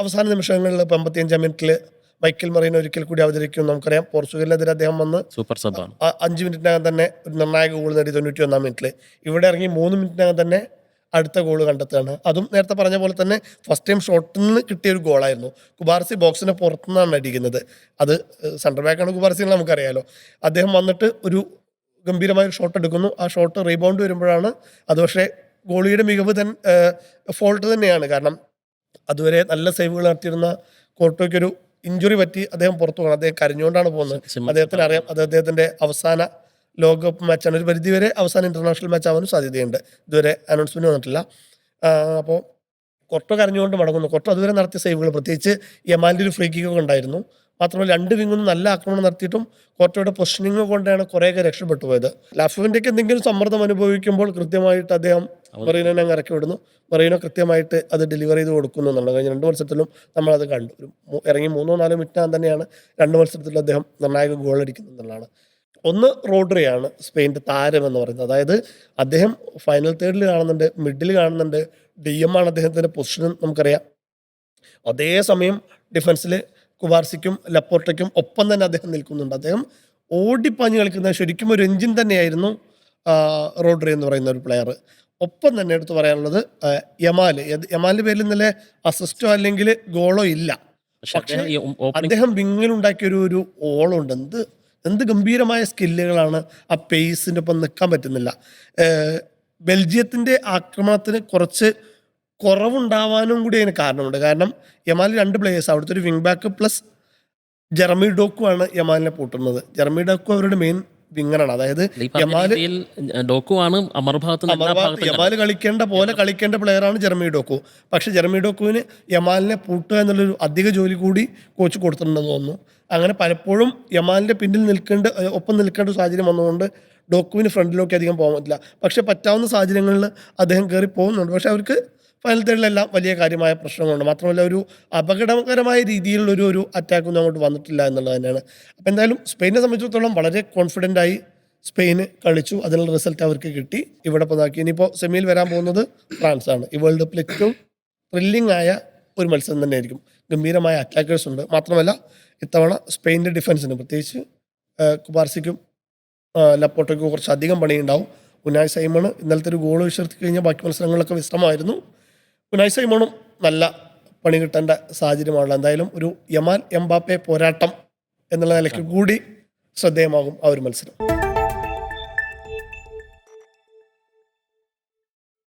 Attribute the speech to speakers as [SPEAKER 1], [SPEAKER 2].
[SPEAKER 1] അവസാന നിമിഷങ്ങളിൽ 55 മിനിറ്റിൽ മൈക്കൽ മറീനോ ഒരിക്കൽ കൂടി അവതരിക്കും. നമുക്കറിയാം പോർച്ചുഗലിനെതിരെ അദ്ദേഹം വന്ന്
[SPEAKER 2] സൂപ്പർ സബ്ബാണ്.
[SPEAKER 1] 5 മിനിറ്റിനകം തന്നെ ഒരു നിർണായക ഗോൾ നേടി 91 മിനിറ്റിൽ. ഇവിടെ ഇറങ്ങി 3 മിനിറ്റിനകം തന്നെ അടുത്ത ഗോൾ കണ്ടെത്തുകയാണ്. അതും നേരത്തെ പറഞ്ഞ പോലെ തന്നെ ഫസ്റ്റ് ടൈം ഷോട്ടിൽ നിന്ന് കിട്ടിയ ഒരു ഗോളായിരുന്നു. കുബാർസി ബോക്സിന് പുറത്തുനിന്നാണ് അടിക്കുന്നത്. അത് സെൻട്രൽ ബാക്കാണ് കുബാർസി എന്ന് നമുക്കറിയാലോ. അദ്ദേഹം വന്നിട്ട് ഒരു ഗംഭീരമായ ഷോട്ട് എടുക്കുന്നു. ആ ഷോട്ട് റീബൗണ്ട് വരുമ്പോഴാണ് അത് പക്ഷേ ഗോളിയുടെ മികവ് ഫോൾട്ട് തന്നെയാണ്. കാരണം അതുവരെ നല്ല സേവുകൾ നടത്തിയിരുന്ന കോർട്ടോയ്ക്കൊരു ഇഞ്ചുറി പറ്റി അദ്ദേഹം പുറത്തു പോകണം. അദ്ദേഹം കരഞ്ഞുകൊണ്ടാണ് പോകുന്നത്. അദ്ദേഹത്തിന് അറിയാം അത് അദ്ദേഹത്തിൻ്റെ അവസാന ലോകകപ്പ് മാച്ചാണ്. ഒരു പരിധിവരെ അവസാന ഇൻ്റർനാഷണൽ മാച്ച് ആവാനും സാധ്യതയുണ്ട്. ഇതുവരെ അനൗൺസ്മെൻറ്റ് വന്നിട്ടില്ല. അപ്പോൾ കൊർട്ടോ കരഞ്ഞുകൊണ്ട് മടങ്ങുന്നു. കൊർട്ടോ അതുവരെ നടത്തിയ സേവുകൾ, പ്രത്യേകിച്ച് യമാലിൻ്റെ ഒരു ഫ്രീ കിക്കൊക്കെ ഉണ്ടായിരുന്നു. മാത്രമല്ല 2 വിങ്ങും നല്ല ആക്രമണം നടത്തിയിട്ടും കോർട്ടോയുടെ പൊസിഷനിങ് കൊണ്ടാണ് കുറേയൊക്കെ രക്ഷപ്പെട്ടു പോയത്. ലാഫുവിൻ്റെയൊക്കെ എന്തെങ്കിലും സമ്മർദ്ദം അനുഭവിക്കുമ്പോൾ കൃത്യമായിട്ട് അദ്ദേഹം മറീനോനെ അങ്ങ് ഇറക്കി വിടുന്നു. മറീനോ കൃത്യമായിട്ട് അത് ഡെലിവർ ചെയ്ത് കൊടുക്കുന്നു എന്നുള്ളത് കഴിഞ്ഞ 2 മത്സരത്തിലും നമ്മളത് കണ്ടു. ഇറങ്ങി 3-4 മിനിറ്റിനകം തന്നെയാണ് 2 മത്സരത്തിലും അദ്ദേഹം നിർണായക ഗോൾ അടിക്കുന്നത് എന്നുള്ളതാണ്. ഒന്ന് റോഡ്രിയാണ് സ്പെയിൻ്റെ താരം എന്ന് പറയുന്നത്. അതായത് അദ്ദേഹം ഫൈനൽ തേർഡിൽ കാണുന്നുണ്ട്, മിഡിൽ കാണുന്നുണ്ട്. DM ആണ് അദ്ദേഹത്തിൻ്റെ പൊസിഷൻ നമുക്കറിയാം. അതേസമയം ഡിഫൻസിൽ കുബാർസിക്കും ലപ്പോർട്ടയ്ക്കും ഒപ്പം തന്നെ അദ്ദേഹം നിൽക്കുന്നുണ്ട്. അദ്ദേഹം ഓടിപ്പാഞ്ഞ് കളിക്കുന്ന ശരിക്കും ഒരു എഞ്ചിൻ തന്നെയായിരുന്നു റോഡ്രി എന്ന് പറയുന്ന ഒരു പ്ലെയർ. ഒപ്പം തന്നെ എടുത്ത് പറയാനുള്ളത് യമാലിൻ്റെ പേരിൽ ഇന്നലെ അസിസ്റ്റോ അല്ലെങ്കിൽ ഗോളോ ഇല്ല. പക്ഷേ അദ്ദേഹം വിങ്ങിലുണ്ടാക്കിയ ഒരു ഓളുണ്ട്. എന്ത് ഗംഭീരമായ സ്കില്ലുകളാണ്. ആ പേസിൻ്റെ ഒപ്പം നിൽക്കാൻ പറ്റുന്നില്ല. ബെൽജിയത്തിൻ്റെ ആക്രമണത്തിന് കുറച്ച് കുറവുണ്ടാവാനും കൂടി അതിന് കാരണമുണ്ട്. കാരണം യമാൽ 2 പ്ലേയേഴ്സ്, അവിടുത്തെ ഒരു വിങ് ബാക്ക് പ്ലസ് ജെറമി ഡോക്കു ആണ് യമാലിനെ പൂട്ടുന്നത്. ജെറമി ഡോക്കു അവരുടെ മെയിൻ വിങ്ങറാണ്. അതായത് യമാൽ കളിക്കേണ്ട പോലെ കളിക്കേണ്ട പ്ലെയറാണ് ജെറമി ഡോക്കു. പക്ഷെ ജെറമി ഡോക്കുവിന് യമാലിനെ പൂട്ടുക എന്നുള്ളൊരു അധിക ജോലി കൂടി കോച്ച് കൊടുത്തിട്ടുണ്ടെന്ന് തോന്നുന്നു. അങ്ങനെ പലപ്പോഴും യമാലിൻ്റെ പിന്നിൽ ഒപ്പം നിൽക്കേണ്ട ഒരു സാഹചര്യം വന്നുകൊണ്ട് ഡോക്കുവിന് ഫ്രണ്ടിലേക്ക് അധികം പോകാൻ പറ്റില്ല. പക്ഷെ പറ്റാവുന്ന സാഹചര്യങ്ങളിൽ അദ്ദേഹം കയറി പോകുന്നുണ്ട്. പക്ഷെ അവർക്ക് ഫൈനൽ തേർഡിലെല്ലാം വലിയ കാര്യമായ പ്രശ്നങ്ങളുണ്ട്. മാത്രമല്ല ഒരു അപകടകരമായ രീതിയിലുള്ളൊരു അറ്റാക്കൊന്നും അങ്ങോട്ട് വന്നിട്ടില്ല എന്നുള്ളത് തന്നെയാണ്. അപ്പോൾ എന്തായാലും സ്പെയിനെ സംബന്ധിച്ചിടത്തോളം വളരെ കോൺഫിഡൻ്റായി സ്പെയിന് കളിച്ചു. അതിനുള്ള റിസൾട്ട് അവർക്ക് കിട്ടി. ഇവിടെ പോതാക്കി. ഇനിയിപ്പോൾ സെമിയിൽ വരാൻ പോകുന്നത് ഫ്രാൻസാണ്. ഈ വേൾഡ് കപ്പിൽ ഏറ്റവും ത്രില്ലിംഗ് ആയ ഒരു മത്സരം തന്നെയായിരിക്കും. ഗംഭീരമായ അറ്റാക്കേഴ്സ് ഉണ്ട്. മാത്രമല്ല ഇത്തവണ സ്പെയിൻ്റെ ഡിഫൻസിന് പ്രത്യേകിച്ച് കുബാർസിക്കും ലപ്പോർട്ടയ്ക്കും കുറച്ചധികം പണിയുണ്ടാവും. ഉനായ് സൈമൺ ഇന്നലത്തെ ഒരു ഗോൾ വിശ്വസിച്ച് കഴിഞ്ഞാൽ ബാക്കി മത്സരങ്ങളിലൊക്കെ വിശ്രമമായിരുന്നു. ഉനായ് സൈമണും നല്ല പണി കിട്ടേണ്ട സാഹചര്യമാണല്ലോ. എന്തായാലും ഒരു യമാൽ എംബാപ്പെ പോരാട്ടം എന്നുള്ള നിലയ്ക്ക് കൂടി ശ്രദ്ധേയമാകും ആ ഒരു മത്സരം.